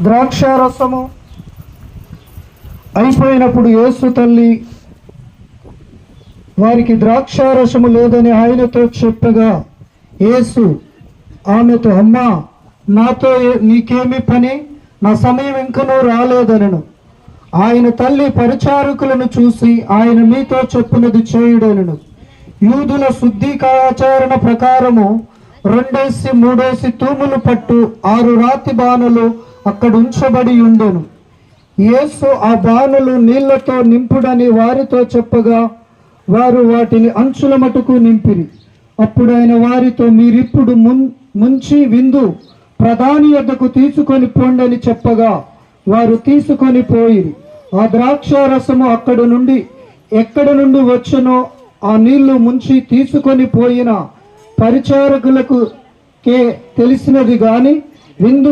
ద్రాక్షారసము అయిపోయినప్పుడు యేసు తల్లి వారికి ద్రాక్షారసము లేదని ఆయనతో చెప్పగా యేసు ఆమెతో, అమ్మా, నాతో నీకేమి పని? నా సమయం ఇంకనూ రాలేదనను. ఆయన తల్లి పరిచారకులను చూసి, ఆయన మీతో చెప్పునది చేయుడనను. యూదుల శుద్ధీకాచారణ ప్రకారము 2-3 తూములు పట్టు 6 రాతి బాణలు అక్కడ ఉంచబడి ఉండెను. యేసు ఆ బాణలు నీళ్లతో నింపుడని వారితో చెప్పగా వారు వాటిని అంచుల మటుకు నింపిరి. అప్పుడు ఆయన వారితో, మీరిప్పుడు ముంచి విందు ప్రధాని యొద్దకు తీసుకొని పోండని చెప్పగా వారు తీసుకొని పోయిరి. ఆ ద్రాక్షారసము ఎక్కడ నుండి వచ్చనో ఆ నీళ్లు ముంచి తీసుకొని పోయిన పరిచారకులకు తెలిసినది గాని విందు